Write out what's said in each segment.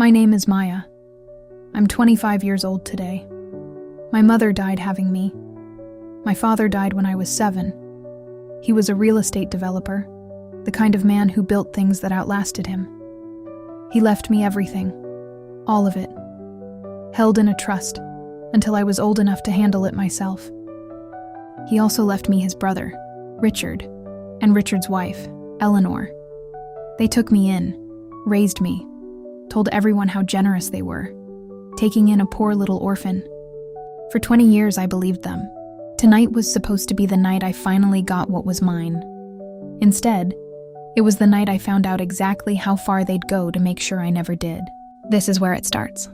My name is Maya. I'm 25 years old today. My mother died having me. My father died when I was 7. He was a real estate developer, the kind of man who built things that outlasted him. He left me everything, all of it, held in a trust until I was old enough to handle it myself. He also left me his brother, Richard, and Richard's wife, Eleanor. They took me in, raised me, told everyone how generous they were, taking in a poor little orphan. For 20 years I believed them. Tonight was supposed to be the night I finally got what was mine. Instead, it was the night I found out exactly how far they'd go to make sure I never did. This is where it starts.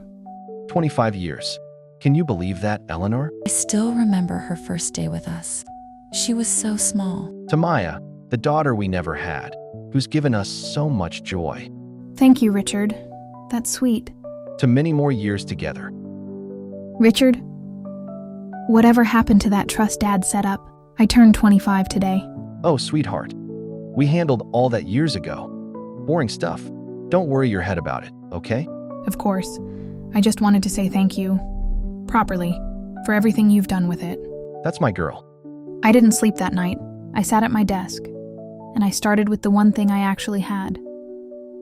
25 years. Can you believe that, Eleanor? I still remember her first day with us. She was so small. To Maya, the daughter we never had, who's given us so much joy. Thank you, Richard. That's sweet. To many more years together. Richard, whatever happened to that trust Dad set up? I turned 25 today. Oh, sweetheart. We handled all that years ago. Boring stuff. Don't worry your head about it, okay? Of course. I just wanted to say thank you, properly, for everything you've done with it. That's my girl. I didn't sleep that night. I sat at my desk, and I started with the one thing I actually had.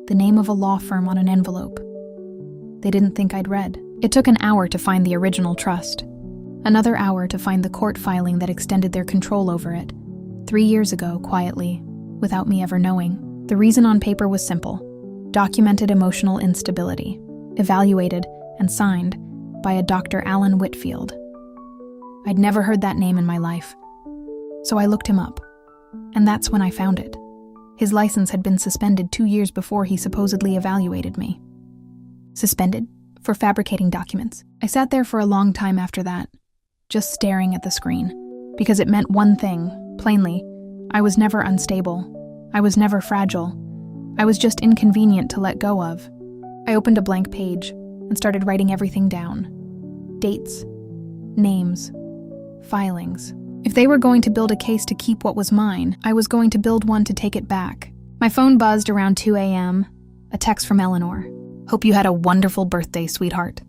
The name of a law firm on an envelope. They didn't think I'd read. It took an hour to find the original trust. Another hour to find the court filing that extended their control over it. 3 years ago, quietly, without me ever knowing. The reason on paper was simple. Documented emotional instability. Evaluated and signed by a Dr. Alan Whitfield. I'd never heard that name in my life. So I looked him up. And that's when I found it. His license had been suspended 2 years before he supposedly evaluated me. Suspended for fabricating documents. I sat there for a long time after that, just staring at the screen, because it meant one thing, plainly. I was never unstable. I was never fragile. I was just inconvenient to let go of. I opened a blank page and started writing everything down. Dates, names, filings. If they were going to build a case to keep what was mine, I was going to build one to take it back. My phone buzzed around 2 a.m., a text from Eleanor. Hope you had a wonderful birthday, sweetheart.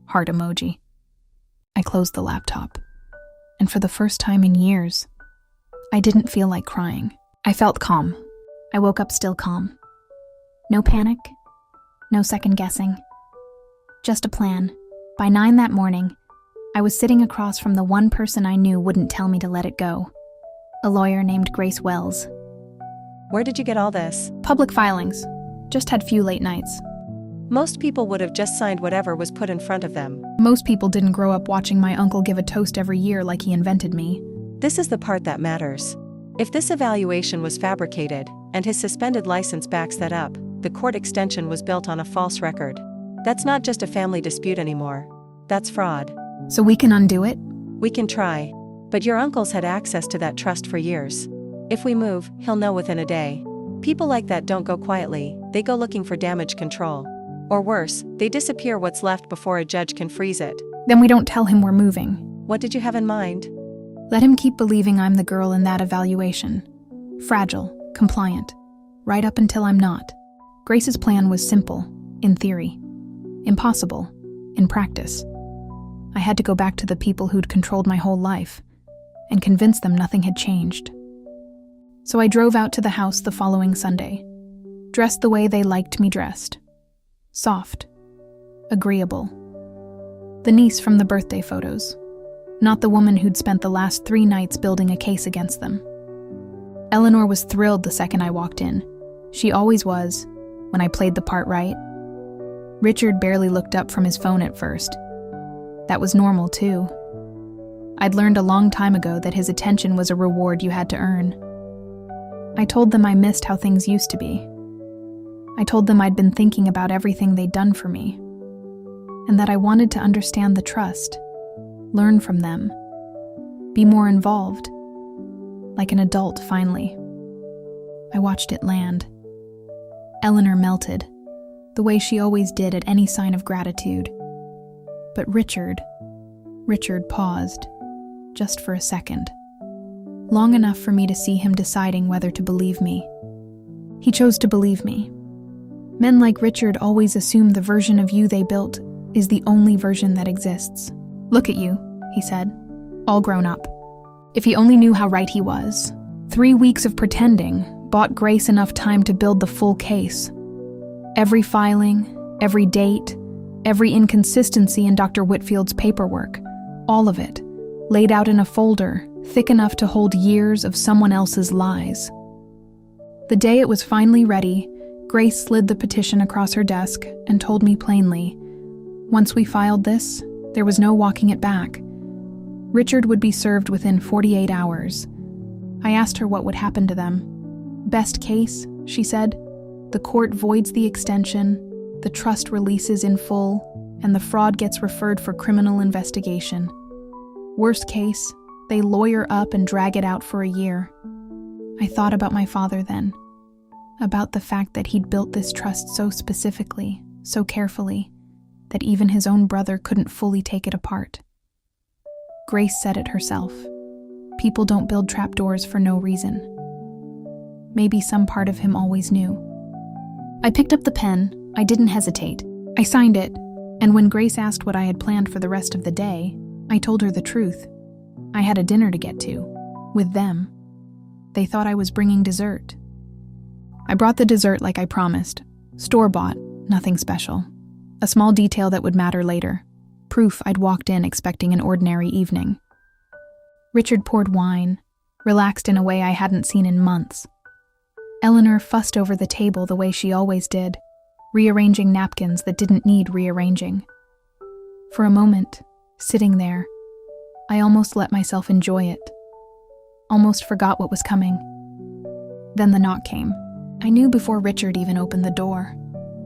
Heart emoji. I closed the laptop, and for the first time in years, I didn't feel like crying. I felt calm. I woke up still calm. No panic, no second guessing. Just a plan. By 9 that morning, I was sitting across from the one person I knew wouldn't tell me to let it go. A lawyer named Grace Wells. Where did you get all this? Public filings. Just had few late nights. Most people would have just signed whatever was put in front of them. Most people didn't grow up watching my uncle give a toast every year like he invented me. This is the part that matters. If this evaluation was fabricated, and his suspended license backs that up, the court extension was built on a false record. That's not just a family dispute anymore. That's fraud. So we can undo it? We can try. But your uncle's had access to that trust for years. If we move, he'll know within a day. People like that don't go quietly, they go looking for damage control. Or worse, they disappear what's left before a judge can freeze it. Then we don't tell him we're moving. What did you have in mind? Let him keep believing I'm the girl in that evaluation. Fragile, compliant. Right up until I'm not. Grace's plan was simple, in theory. Impossible, in practice. I had to go back to the people who'd controlled my whole life, and convince them nothing had changed. So I drove out to the house the following Sunday, dressed the way they liked me dressed. Soft. Agreeable. The niece from the birthday photos, not the woman who'd spent the last 3 nights building a case against them. Eleanor was thrilled the second I walked in. She always was, when I played the part right. Richard barely looked up from his phone at first. That was normal, too. I'd learned a long time ago that his attention was a reward you had to earn. I told them I missed how things used to be. I told them I'd been thinking about everything they'd done for me, and that I wanted to understand the trust, learn from them, be more involved, like an adult finally. I watched it land. Eleanor melted, the way she always did at any sign of gratitude. But Richard paused, just for a second. Long enough for me to see him deciding whether to believe me. He chose to believe me. Men like Richard always assume the version of you they built is the only version that exists. Look at you, he said, all grown up. If he only knew how right he was. 3 weeks of pretending bought Grace enough time to build the full case. Every filing, every date, every inconsistency in Dr. Whitfield's paperwork, all of it, laid out in a folder thick enough to hold years of someone else's lies. The day it was finally ready, Grace slid the petition across her desk and told me plainly, once we filed this, there was no walking it back. Richard would be served within 48 hours. I asked her what would happen to them. Best case, she said, the court voids the extension, the trust releases in full, and the fraud gets referred for criminal investigation. Worst case, they lawyer up and drag it out for a year. I thought about my father then, about the fact that he'd built this trust so specifically, so carefully, that even his own brother couldn't fully take it apart. Grace said it herself. People don't build trapdoors for no reason. Maybe some part of him always knew. I picked up the pen. I didn't hesitate. I signed it, and when Grace asked what I had planned for the rest of the day, I told her the truth. I had a dinner to get to, with them. They thought I was bringing dessert. I brought the dessert like I promised. Store-bought, nothing special. A small detail that would matter later. Proof I'd walked in expecting an ordinary evening. Richard poured wine, relaxed in a way I hadn't seen in months. Eleanor fussed over the table the way she always did, rearranging napkins that didn't need rearranging. For a moment, sitting there, I almost let myself enjoy it. Almost forgot what was coming. Then the knock came. I knew before Richard even opened the door.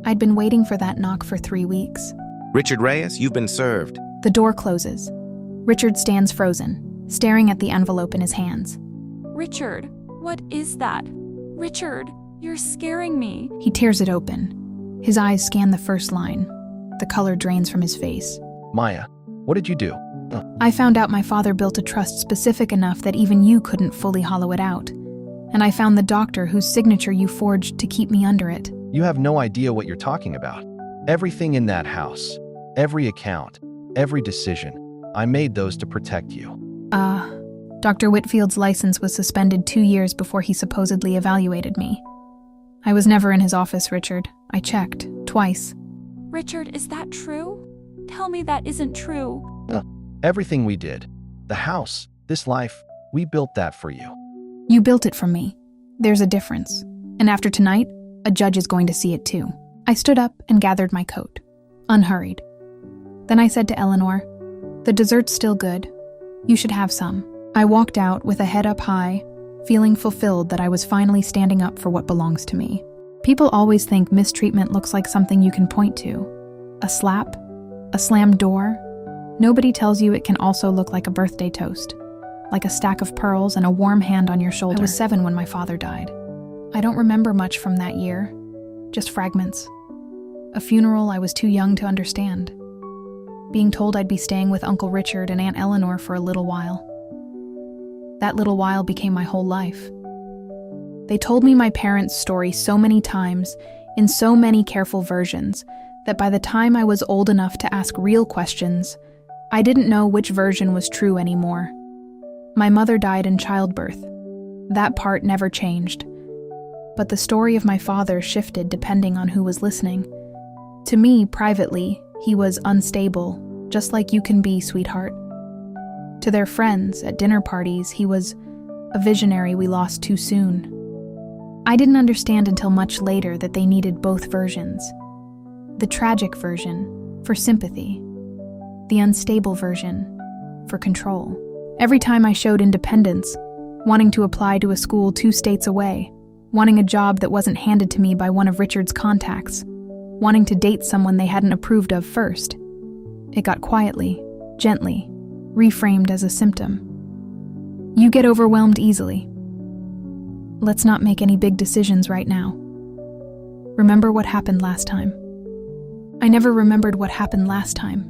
I'd been waiting for that knock for 3 weeks. Richard Reyes, you've been served. The door closes. Richard stands frozen, staring at the envelope in his hands. Richard, what is that? Richard, you're scaring me. He tears it open. His eyes scan the first line. The color drains from his face. Maya, what did you do? I found out my father built a trust specific enough that even you couldn't fully hollow it out. And I found the doctor whose signature you forged to keep me under it. You have no idea what you're talking about. Everything in that house, every account, every decision, I made those to protect you. Dr. Whitfield's license was suspended 2 years before he supposedly evaluated me. I was never in his office, Richard. I checked, twice. Richard, is that true? Tell me that isn't true. Everything we did, the house, this life, we built that for you. You built it for me. There's a difference. And after tonight, a judge is going to see it too. I stood up and gathered my coat, unhurried. Then I said to Eleanor, the dessert's still good. You should have some. I walked out with a head up high, feeling fulfilled that I was finally standing up for what belongs to me. People always think mistreatment looks like something you can point to. A slap, a slammed door. Nobody tells you it can also look like a birthday toast, like a stack of pearls and a warm hand on your shoulder. I was 7 when my father died. I don't remember much from that year, just fragments. A funeral I was too young to understand. Being told I'd be staying with Uncle Richard and Aunt Eleanor for a little while. That little while became my whole life. They told me my parents' story so many times, in so many careful versions, that by the time I was old enough to ask real questions, I didn't know which version was true anymore. My mother died in childbirth. That part never changed. But the story of my father shifted depending on who was listening. To me, privately, he was unstable, just like you can be, sweetheart. To their friends, at dinner parties, he was a visionary we lost too soon. I didn't understand until much later that they needed both versions. The tragic version, for sympathy. The unstable version, for control. Every time I showed independence, wanting to apply to a school 2 states away, wanting a job that wasn't handed to me by one of Richard's contacts, wanting to date someone they hadn't approved of first, it got quietly, gently, reframed as a symptom. You get overwhelmed easily. Let's not make any big decisions right now. Remember what happened last time. I never remembered what happened last time.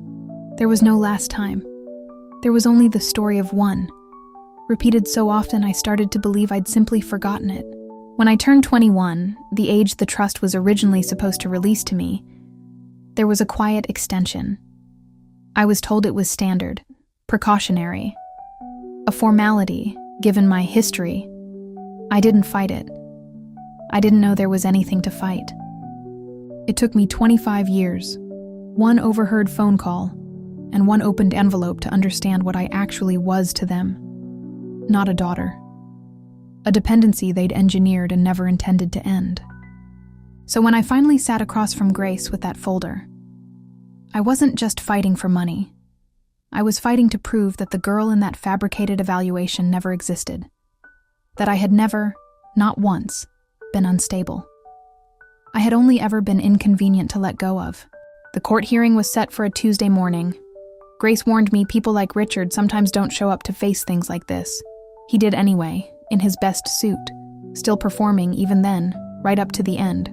There was no last time. There was only the story of one, repeated so often I started to believe I'd simply forgotten it. When I turned 21, the age the trust was originally supposed to release to me, there was a quiet extension. I was told it was standard, precautionary, a formality, given my history. I didn't fight it. I didn't know there was anything to fight. It took me 25 years, one overheard phone call, and one opened envelope to understand what I actually was to them. Not a daughter. A dependency they'd engineered and never intended to end. So when I finally sat across from Grace with that folder, I wasn't just fighting for money. I was fighting to prove that the girl in that fabricated evaluation never existed. That I had never, not once, been unstable. I had only ever been inconvenient to let go of. The court hearing was set for a Tuesday morning. Grace warned me people like Richard sometimes don't show up to face things like this. He did anyway, in his best suit, still performing even then, right up to the end.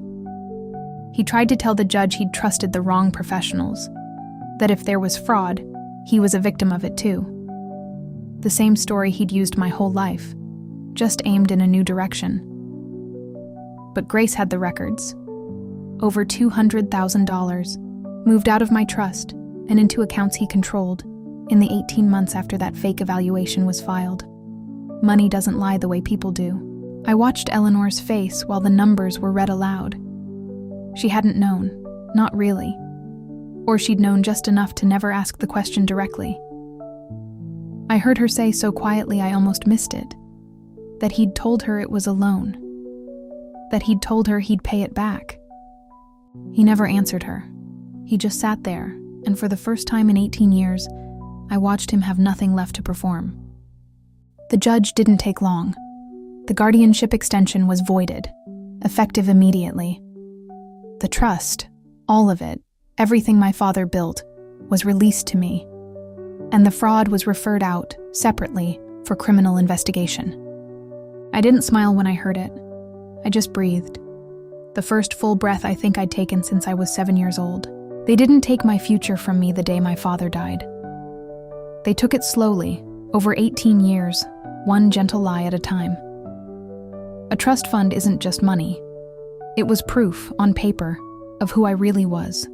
He tried to tell the judge he'd trusted the wrong professionals, that if there was fraud, he was a victim of it too. The same story he'd used my whole life, just aimed in a new direction. But Grace had the records. Over $200,000 moved out of my trust and into accounts he controlled in the 18 months after that fake evaluation was filed. Money doesn't lie the way people do. I watched Eleanor's face while the numbers were read aloud. She hadn't known, not really. Or she'd known just enough to never ask the question directly. I heard her say so quietly I almost missed it, that he'd told her it was a loan, that he'd told her he'd pay it back. He never answered her. He just sat there, and for the first time in 18 years, I watched him have nothing left to perform. The judge didn't take long. The guardianship extension was voided, effective immediately. The trust, all of it, everything my father built, was released to me, and the fraud was referred out, separately, for criminal investigation. I didn't smile when I heard it. I just breathed. The first full breath I think I'd taken since I was 7 years old. They didn't take my future from me the day my father died. They took it slowly, over 18 years, one gentle lie at a time. A trust fund isn't just money. It was proof, on paper, of who I really was.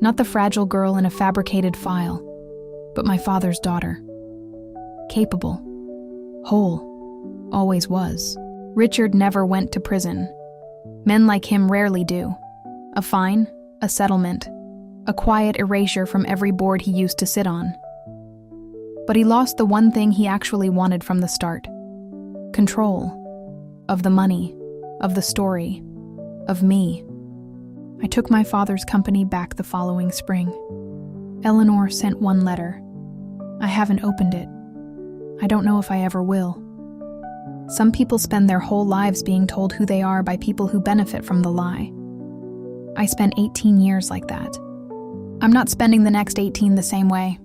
Not the fragile girl in a fabricated file, but my father's daughter. Capable. Whole. Always was. Richard never went to prison. Men like him rarely do. A fine, a settlement, a quiet erasure from every board he used to sit on. But he lost the one thing he actually wanted from the start. Control. Of the money, of the story, of me. I took my father's company back the following spring. Eleanor sent one letter. I haven't opened it. I don't know if I ever will. Some people spend their whole lives being told who they are by people who benefit from the lie. I spent 18 years like that. I'm not spending the next 18 the same way.